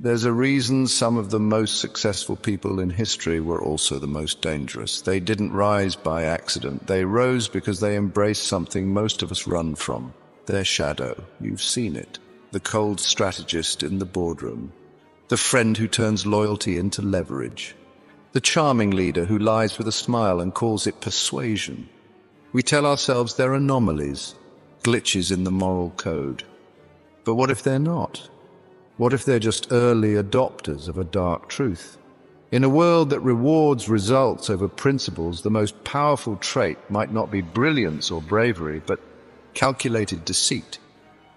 There's a reason some of the most successful people in history were also the most dangerous. They didn't rise by accident. They rose because they embraced something most of us run from. Their shadow. You've seen it. The cold strategist in the boardroom. The friend who turns loyalty into leverage. The charming leader who lies with a smile and calls it persuasion. We tell ourselves they're anomalies, glitches in the moral code. But what if they're not? What if they're just early adopters of a dark truth? In a world that rewards results over principles, the most powerful trait might not be brilliance or bravery, but calculated deceit.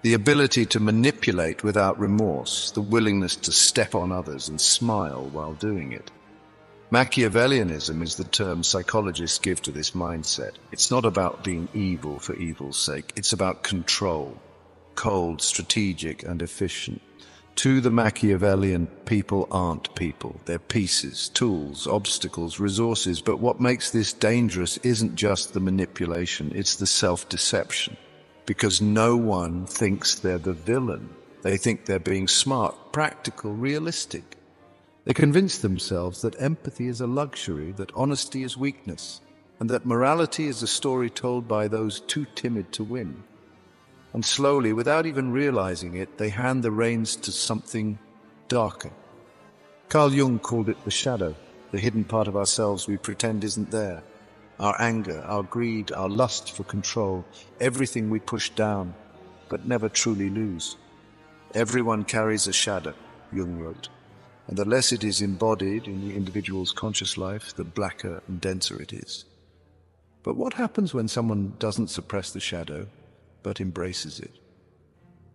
The ability to manipulate without remorse, the willingness to step on others and smile while doing it. Machiavellianism is the term psychologists give to this mindset. It's not about being evil for evil's sake. It's about control, cold, strategic, and efficient. To the Machiavellian, people aren't people. They're pieces, tools, obstacles, resources. But what makes this dangerous isn't just the manipulation, it's the self-deception. Because no one thinks they're the villain. They think they're being smart, practical, realistic. They convince themselves that empathy is a luxury, that honesty is weakness, and that morality is a story told by those too timid to win. And slowly, without even realizing it, they hand the reins to something darker. Carl Jung called it the shadow, the hidden part of ourselves we pretend isn't there. Our anger, our greed, our lust for control, everything we push down, but never truly lose. Everyone carries a shadow, Jung wrote, and the less it is embodied in the individual's conscious life, the blacker and denser it is. But what happens when someone doesn't suppress the shadow, but embraces it?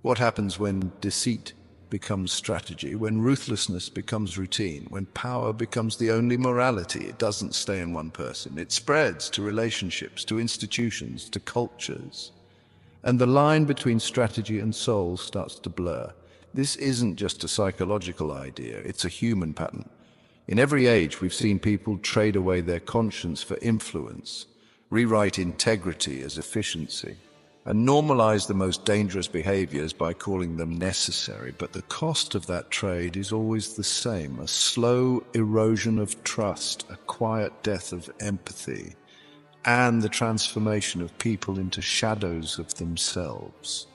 What happens when deceit becomes strategy, when ruthlessness becomes routine, when power becomes the only morality? It doesn't stay in one person. It spreads to relationships, to institutions, to cultures. And the line between strategy and soul starts to blur. This isn't just a psychological idea, it's a human pattern. In every age, we've seen people trade away their conscience for influence, rewrite integrity as efficiency, and normalize the most dangerous behaviors by calling them necessary. But the cost of that trade is always the same: a slow erosion of trust, a quiet death of empathy, and the transformation of people into shadows of themselves.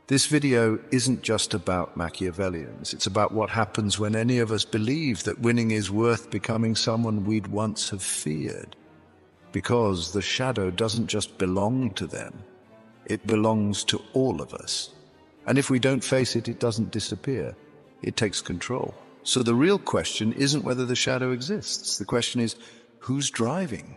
This video isn't just about Machiavellians. It's about what happens when any of us believe that winning is worth becoming someone we'd once have feared. Because the shadow doesn't just belong to them. It belongs to all of us. And if we don't face it, it doesn't disappear. It takes control. So the real question isn't whether the shadow exists. The question is, who's driving?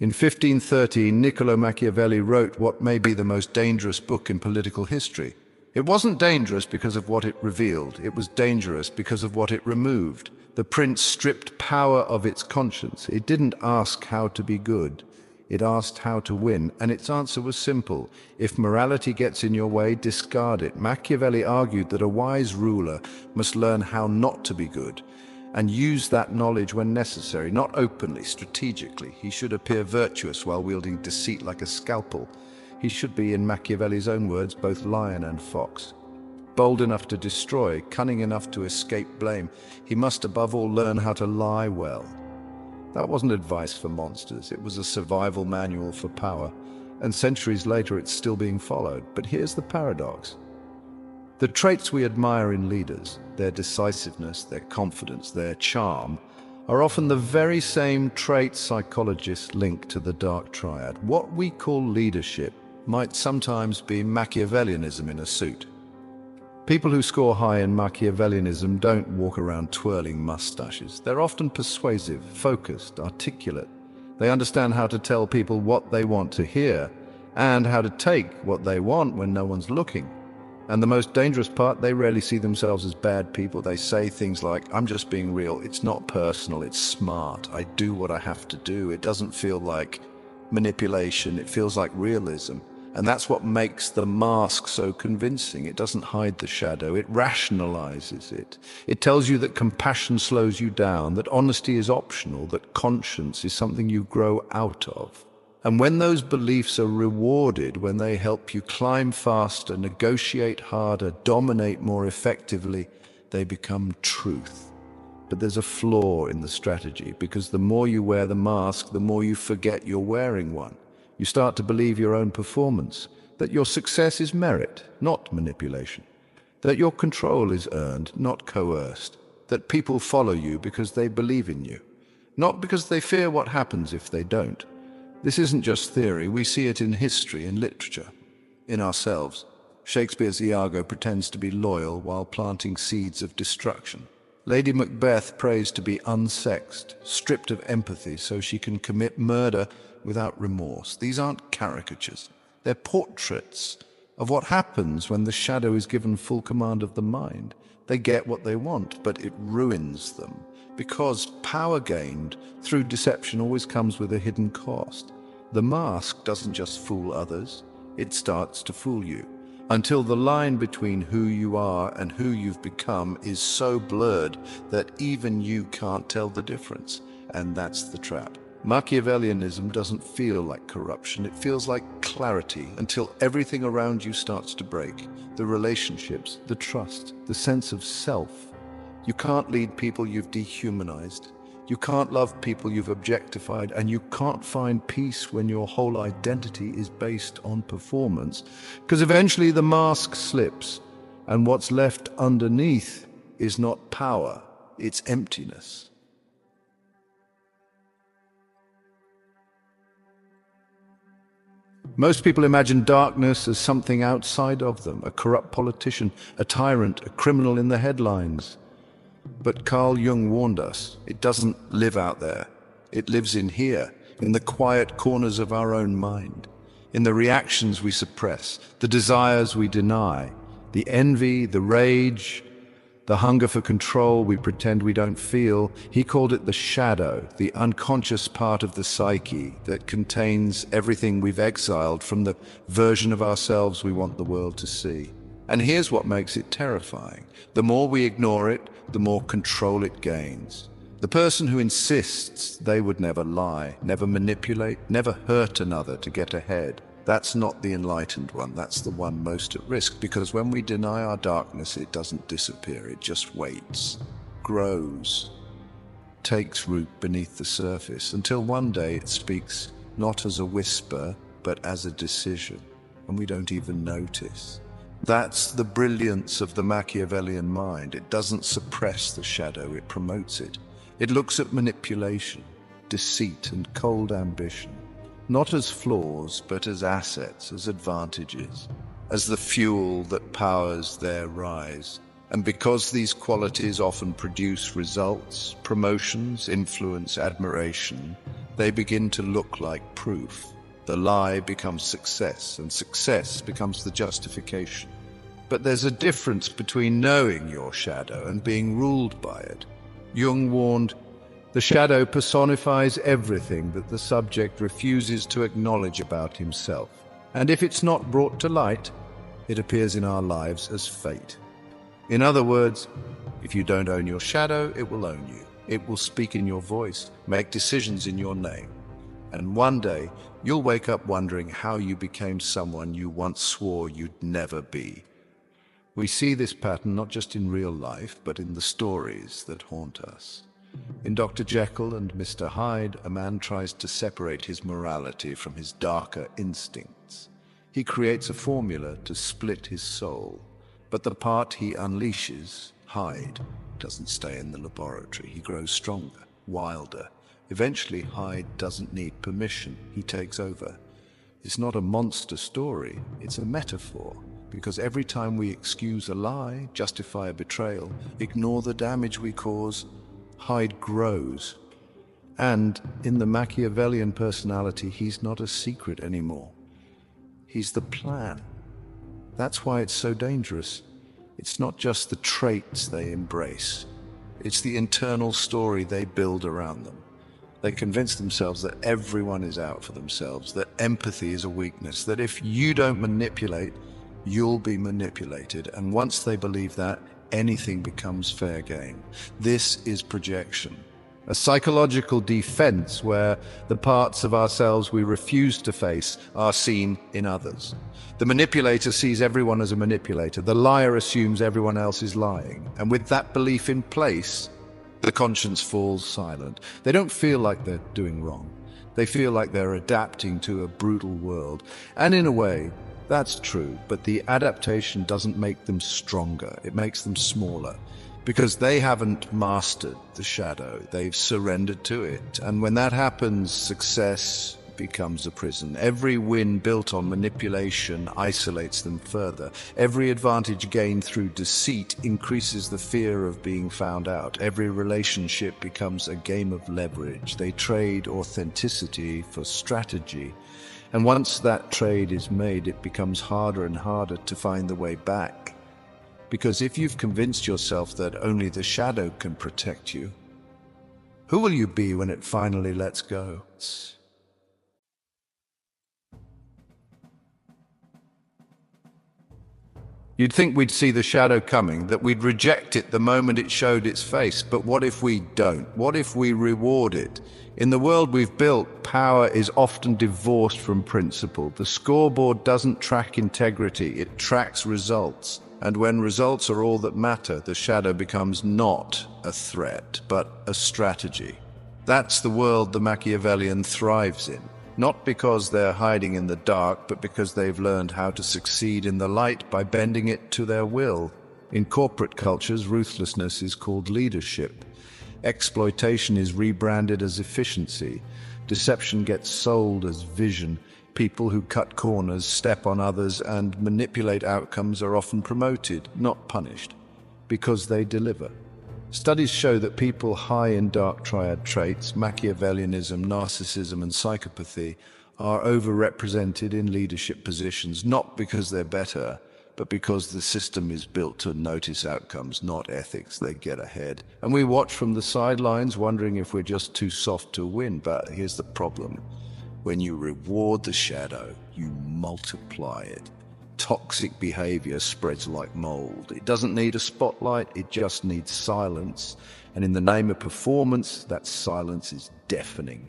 In 1530, Niccolo Machiavelli wrote what may be the most dangerous book in political history. It wasn't dangerous because of what it revealed. It was dangerous because of what it removed. The prince stripped power of its conscience. It didn't ask how to be good. It asked how to win, and its answer was simple. If morality gets in your way, discard it. Machiavelli argued that a wise ruler must learn how not to be good, and use that knowledge when necessary, not openly, strategically. He should appear virtuous while wielding deceit like a scalpel. He should be, in Machiavelli's own words, both lion and fox. Bold enough to destroy, cunning enough to escape blame. He must above all learn how to lie well. That wasn't advice for monsters. It was a survival manual for power. And centuries later, it's still being followed. But here's the paradox. The traits we admire in leaders, their decisiveness, their confidence, their charm, are often the very same traits psychologists link to the Dark Triad. What we call leadership might sometimes be Machiavellianism in a suit. People who score high in Machiavellianism don't walk around twirling mustaches. They're often persuasive, focused, articulate. They understand how to tell people what they want to hear and how to take what they want when no one's looking. And the most dangerous part, they rarely see themselves as bad people. They say things like, I'm just being real. It's not personal. It's smart. I do what I have to do. It doesn't feel like manipulation. It feels like realism. And that's what makes the mask so convincing. It doesn't hide the shadow. It rationalizes it. It tells you that compassion slows you down, that honesty is optional, that conscience is something you grow out of. And when those beliefs are rewarded, when they help you climb faster, negotiate harder, dominate more effectively, they become truth. But there's a flaw in the strategy, because the more you wear the mask, the more you forget you're wearing one. You start to believe your own performance, that your success is merit, not manipulation, that your control is earned, not coerced, that people follow you because they believe in you, not because they fear what happens if they don't. This isn't just theory, we see it in history, in literature, in ourselves. Shakespeare's Iago pretends to be loyal while planting seeds of destruction. Lady Macbeth prays to be unsexed, stripped of empathy so she can commit murder without remorse. These aren't caricatures, they're portraits of what happens when the shadow is given full command of the mind. They get what they want, but it ruins them, because power gained through deception always comes with a hidden cost. The mask doesn't just fool others, it starts to fool you, until the line between who you are and who you've become is so blurred that even you can't tell the difference. And that's the trap. Machiavellianism doesn't feel like corruption, it feels like clarity, until everything around you starts to break. The relationships, the trust, the sense of self. You can't lead people you've dehumanized. You can't love people you've objectified, and you can't find peace when your whole identity is based on performance, because eventually the mask slips, and what's left underneath is not power, it's emptiness. Most people imagine darkness as something outside of them, a corrupt politician, a tyrant, a criminal in the headlines. But Carl Jung warned us, it doesn't live out there. It lives in here, in the quiet corners of our own mind, in the reactions we suppress, the desires we deny, the envy, the rage, the hunger for control we pretend we don't feel. He called it the shadow, the unconscious part of the psyche that contains everything we've exiled from the version of ourselves we want the world to see. And here's what makes it terrifying. The more we ignore it, the more control it gains. The person who insists they would never lie, never manipulate, never hurt another to get ahead, that's not the enlightened one, that's the one most at risk, because when we deny our darkness, it doesn't disappear, it just waits, grows, takes root beneath the surface, until one day it speaks not as a whisper, but as a decision, and we don't even notice. That's the brilliance of the Machiavellian mind. It doesn't suppress the shadow, it promotes it. It looks at manipulation, deceit, and cold ambition, not as flaws, but as assets, as advantages, as the fuel that powers their rise. And because these qualities often produce results, promotions, influence, admiration, they begin to look like proof. The lie becomes success, and success becomes the justification. But there's a difference between knowing your shadow and being ruled by it. Jung warned, the shadow personifies everything that the subject refuses to acknowledge about himself. And if it's not brought to light, it appears in our lives as fate. In other words, if you don't own your shadow, it will own you. It will speak in your voice, make decisions in your name. And one day, you'll wake up wondering how you became someone you once swore you'd never be. We see this pattern not just in real life, but in the stories that haunt us. In Dr. Jekyll and Mr. Hyde, a man tries to separate his morality from his darker instincts. He creates a formula to split his soul, but the part he unleashes, Hyde, doesn't stay in the laboratory. He grows stronger, wilder. Eventually, Hyde doesn't need permission. He takes over. It's not a monster story, it's a metaphor. Because every time we excuse a lie, justify a betrayal, ignore the damage we cause, Hyde grows. And in the Machiavellian personality, he's not a secret anymore. He's the plan. That's why it's so dangerous. It's not just the traits they embrace. It's the internal story they build around them. They convince themselves that everyone is out for themselves, that empathy is a weakness, that if you don't manipulate, you'll be manipulated. And once they believe that, anything becomes fair game. This is projection. a psychological defense where the parts of ourselves we refuse to face are seen in others. The manipulator sees everyone as a manipulator. The liar assumes everyone else is lying. And with that belief in place, the conscience falls silent. They don't feel like they're doing wrong. They feel like they're adapting to a brutal world. And in a way, that's true, but the adaptation doesn't make them stronger. It makes them smaller. Because they haven't mastered the shadow. They've surrendered to it. And when that happens, success becomes a prison. Every win built on manipulation isolates them further. Every advantage gained through deceit increases the fear of being found out. Every relationship becomes a game of leverage. They trade authenticity for strategy. And once that trade is made, it becomes harder and harder to find the way back. Because if you've convinced yourself that only the shadow can protect you, who will you be when it finally lets go? You'd think we'd see the shadow coming, that we'd reject it the moment it showed its face. But what if we don't? What if we reward it? In the world we've built, power is often divorced from principle. The scoreboard doesn't track integrity, it tracks results. And when results are all that matter, the shadow becomes not a threat, but a strategy. That's the world the Machiavellian thrives in. Not because they're hiding in the dark, but because they've learned how to succeed in the light by bending it to their will. In corporate cultures, ruthlessness is called leadership. Exploitation is rebranded as efficiency. Deception gets sold as vision. People who cut corners, step on others, and manipulate outcomes are often promoted, not punished, because they deliver. Studies show that people high in Dark Triad traits, Machiavellianism, narcissism, and psychopathy, are overrepresented in leadership positions, not because they're better, but because the system is built to notice outcomes, not ethics. They get ahead. And we watch from the sidelines, wondering if we're just too soft to win. But here's the problem. When you reward the shadow, you multiply it. Toxic behavior spreads like mold. It doesn't need a spotlight, it just needs silence. And in the name of performance, that silence is deafening.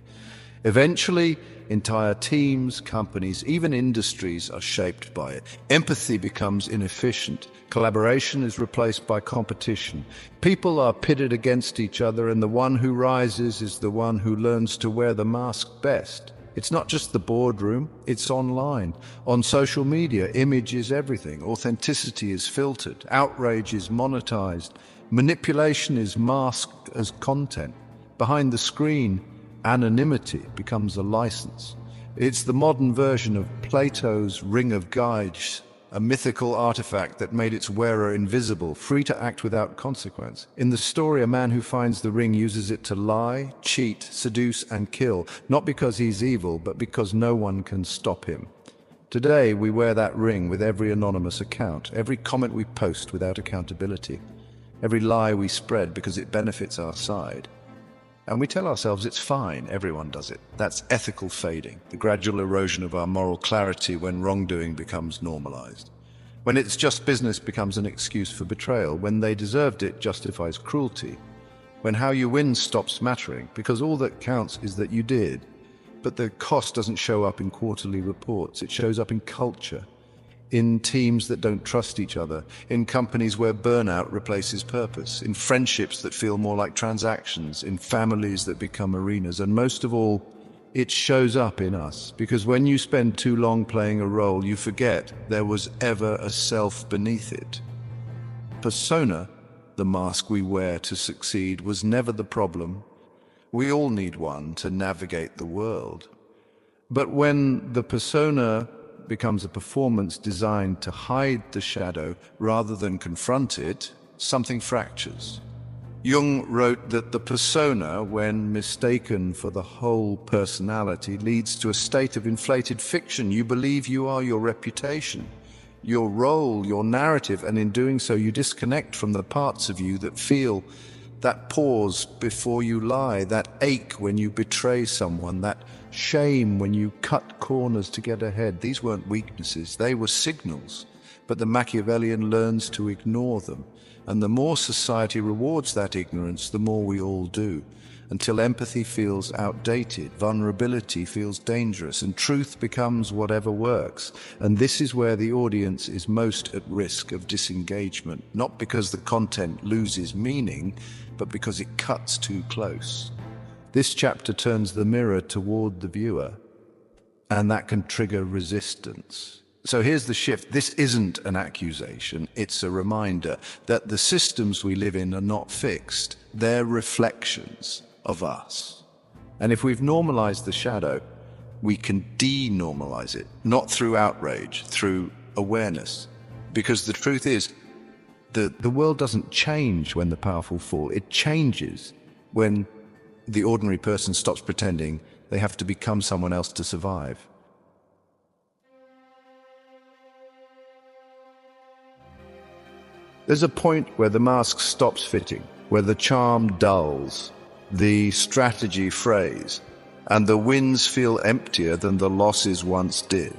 Eventually, entire teams, companies, even industries are shaped by it. Empathy becomes inefficient. Collaboration is replaced by competition. People are pitted against each other, and the one who rises is the one who learns to wear the mask best. It's not just the boardroom, it's online. On social media, image is everything. Authenticity is filtered. Outrage is monetized. Manipulation is masked as content. Behind the screen, anonymity becomes a license. It's the modern version of Plato's Ring of Gyges, a mythical artifact that made its wearer invisible, free to act without consequence. In the story, a man who finds the ring uses it to lie, cheat, seduce, and kill, not because he's evil, but because no one can stop him. Today, we wear that ring with every anonymous account, every comment we post without accountability, every lie we spread because it benefits our side. And we tell ourselves it's fine, everyone does it. That's ethical fading, the gradual erosion of our moral clarity when wrongdoing becomes normalized. When it's just business becomes an excuse for betrayal, when they deserved it justifies cruelty, when how you win stops mattering, because all that counts is that you did. But the cost doesn't show up in quarterly reports, it shows up in culture. In teams that don't trust each other, in companies where burnout replaces purpose, in friendships that feel more like transactions, in families that become arenas, and most of all, it shows up in us. Because when you spend too long playing a role, you forget there was ever a self beneath it. Persona, the mask we wear to succeed, was never the problem. We all need one to navigate the world. But when the persona becomes a performance designed to hide the shadow rather than confront it, something fractures. Jung wrote that the persona, when mistaken for the whole personality, leads to a state of inflated fiction. You believe you are your reputation, your role, your narrative, and in doing so you disconnect from the parts of you that feel, that pause before you lie, that ache when you betray someone, that shame when you cut corners to get ahead. These weren't weaknesses, they were signals. but the Machiavellian learns to ignore them. And the more society rewards that ignorance, the more we all do, until empathy feels outdated, vulnerability feels dangerous, and truth becomes whatever works. And this is where the audience is most at risk of disengagement, not because the content loses meaning, but because it cuts too close. This chapter turns the mirror toward the viewer, and that can trigger resistance. So here's the shift. This isn't an accusation, it's a reminder that the systems we live in are not fixed. They're reflections of us. And if we've normalized the shadow, we can denormalize it, not through outrage, through awareness. Because the truth is, the world doesn't change when the powerful fall. It changes when the ordinary person stops pretending they have to become someone else to survive. There's a point where the mask stops fitting, where the charm dulls, the strategy frays, and the wins feel emptier than the losses once did.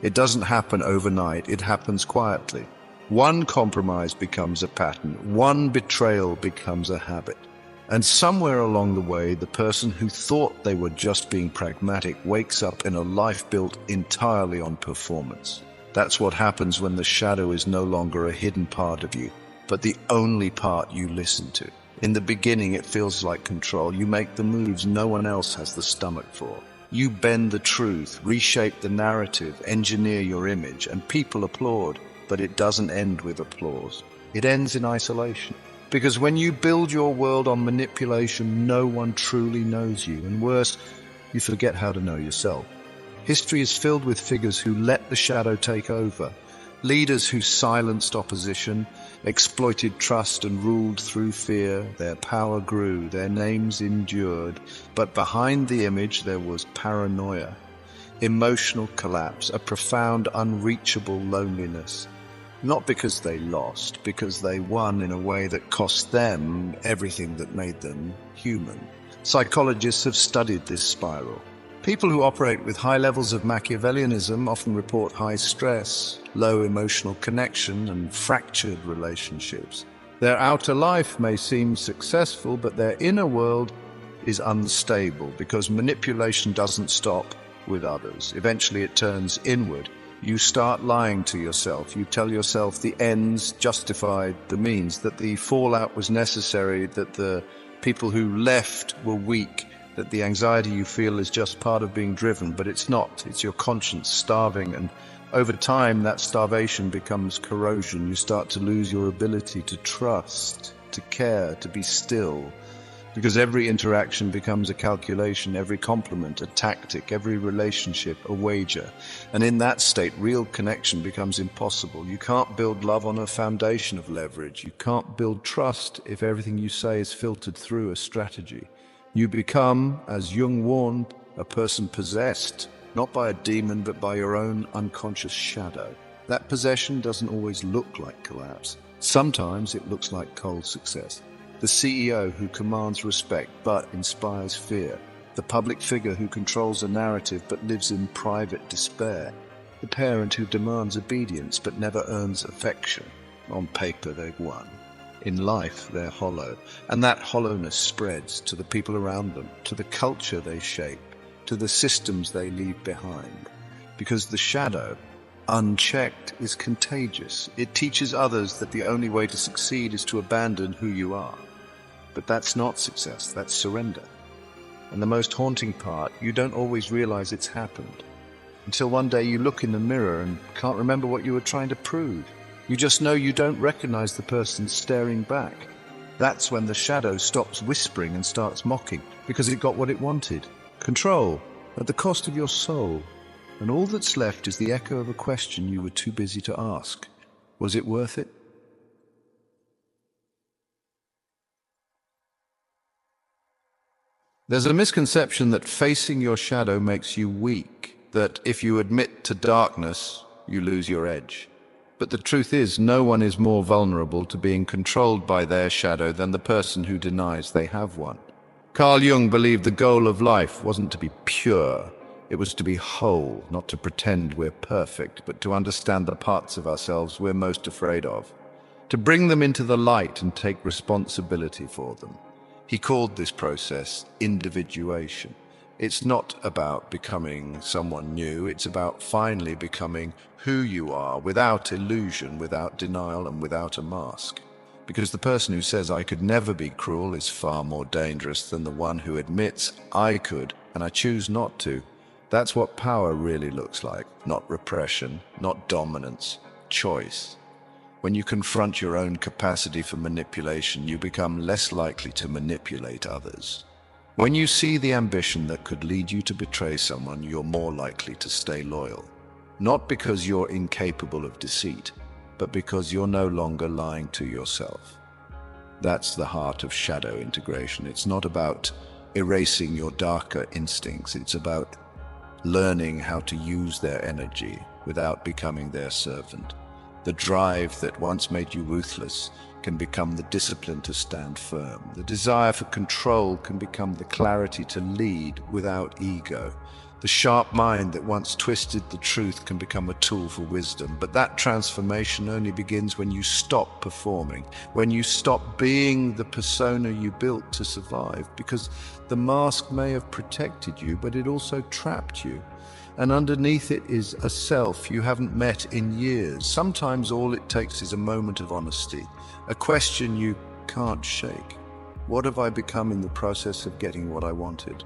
It doesn't happen overnight, it happens quietly. One compromise becomes a pattern, one betrayal becomes a habit. And somewhere along the way, the person who thought they were just being pragmatic wakes up in a life built entirely on performance. That's what happens when the shadow is no longer a hidden part of you, but the only part you listen to. In the beginning, it feels like control. You make the moves no one else has the stomach for. You bend the truth, reshape the narrative, engineer your image, and people applaud. But it doesn't end with applause. It ends in isolation. Because when you build your world on manipulation, no one truly knows you. And worse, you forget how to know yourself. History is filled with figures who let the shadow take over. Leaders who silenced opposition, exploited trust and ruled through fear. Their power grew, their names endured. But behind the image there was paranoia, emotional collapse, a profound, unreachable loneliness. Not because they lost, because they won in a way that cost them everything that made them human. Psychologists have studied this spiral. People who operate with high levels of Machiavellianism often report high stress, low emotional connection, and fractured relationships. Their outer life may seem successful, but their inner world is unstable because manipulation doesn't stop with others. Eventually it turns inward. You start lying to yourself. You tell yourself the ends justified the means, that the fallout was necessary, that the people who left were weak, that the anxiety you feel is just part of being driven, but it's not. It's your conscience starving, and over time that starvation becomes corrosion. You start to lose your ability to trust, to care, to be still, because every interaction becomes a calculation, every compliment a tactic, every relationship a wager. And in that state, real connection becomes impossible. You can't build love on a foundation of leverage. You can't build trust if everything you say is filtered through a strategy. You become, as Jung warned, a person possessed, not by a demon, but by your own unconscious shadow. That possession doesn't always look like collapse. Sometimes it looks like cold success. The CEO who commands respect but inspires fear. The public figure who controls a narrative but lives in private despair. The parent who demands obedience but never earns affection. On paper they've won. In life they're hollow, and that hollowness spreads to the people around them, to the culture they shape, to the systems they leave behind. Because the shadow, unchecked, is contagious. It teaches others that the only way to succeed is to abandon who you are. But that's not success, that's surrender. And the most haunting part, you don't always realize it's happened, until one day you look in the mirror and can't remember what you were trying to prove. You just know you don't recognize the person staring back. That's when the shadow stops whispering and starts mocking, because it got what it wanted. Control, at the cost of your soul. And all that's left is the echo of a question you were too busy to ask. Was it worth it? There's a misconception that facing your shadow makes you weak, that if you admit to darkness, you lose your edge. But the truth is, no one is more vulnerable to being controlled by their shadow than the person who denies they have one. Carl Jung believed the goal of life wasn't to be pure, It was to be whole, not to pretend we're perfect, but to understand the parts of ourselves we're most afraid of, to bring them into the light and take responsibility for them. He called this process individuation. It's not about becoming someone new, it's about finally becoming who you are, without illusion, without denial, and without a mask. Because the person who says, "I could never be cruel," is far more dangerous than the one who admits, "I could, and I choose not to." That's what power really looks like. Not repression, not dominance, choice. When you confront your own capacity for manipulation, you become less likely to manipulate others. When you see the ambition that could lead you to betray someone, you're more likely to stay loyal. Not because you're incapable of deceit, but because you're no longer lying to yourself. That's the heart of shadow integration. It's not about erasing your darker instincts. It's about learning how to use their energy without becoming their servant. The drive that once made you ruthless can become the discipline to stand firm. The desire for control can become the clarity to lead without ego. The sharp mind that once twisted the truth can become a tool for wisdom. But that transformation only begins when you stop performing, when you stop being the persona you built to survive, because the mask may have protected you, but it also trapped you. And underneath it is a self you haven't met in years. Sometimes all it takes is a moment of honesty, a question you can't shake. What have I become in the process of getting what I wanted?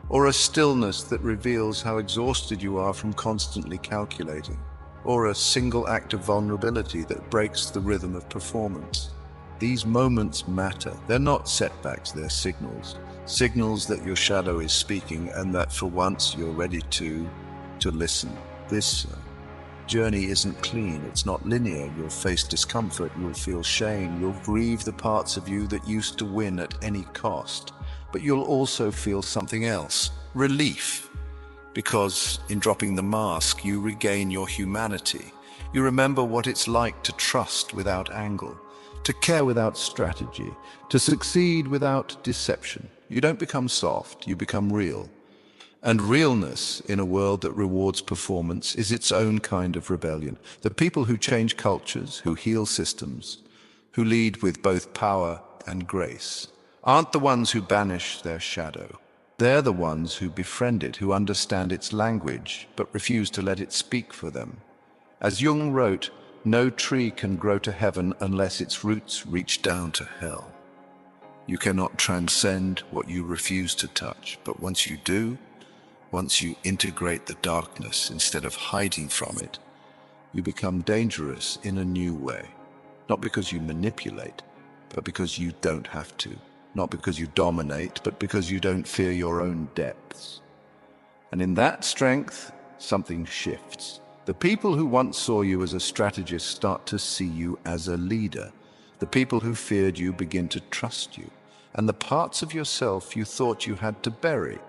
Or a stillness that reveals how exhausted you are from constantly calculating. Or a single act of vulnerability that breaks the rhythm of performance. These moments matter. They're not setbacks, they're signals. Signals that your shadow is speaking and that for once you're ready to listen. This journey isn't clean, it's not linear. You'll face discomfort, you'll feel shame, you'll grieve the parts of you that used to win at any cost. But you'll also feel something else, relief. Because in dropping the mask, you regain your humanity. You remember what it's like to trust without angle, to care without strategy, to succeed without deception. You don't become soft, you become real. And realness in a world that rewards performance is its own kind of rebellion. The people who change cultures, who heal systems, who lead with both power and grace, aren't the ones who banish their shadow. They're the ones who befriend it, who understand its language, but refuse to let it speak for them. As Jung wrote, no tree can grow to heaven unless its roots reach down to hell. You cannot transcend what you refuse to touch, but once you do, once you integrate the darkness instead of hiding from it, you become dangerous in a new way. Not because you manipulate, but because you don't have to. Not because you dominate, but because you don't fear your own depths. And in that strength, something shifts. The people who once saw you as a strategist start to see you as a leader. The people who feared you begin to trust you. And the parts of yourself you thought you had to bury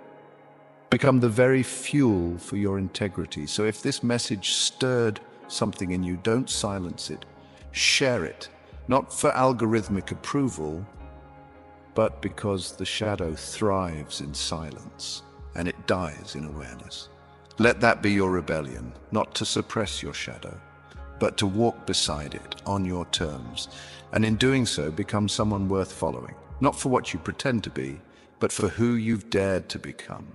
become the very fuel for your integrity. So if this message stirred something in you, don't silence it. Share it, not for algorithmic approval, but because the shadow thrives in silence and it dies in awareness. Let that be your rebellion, not to suppress your shadow, but to walk beside it on your terms, and in doing so become someone worth following, not for what you pretend to be, but for who you've dared to become.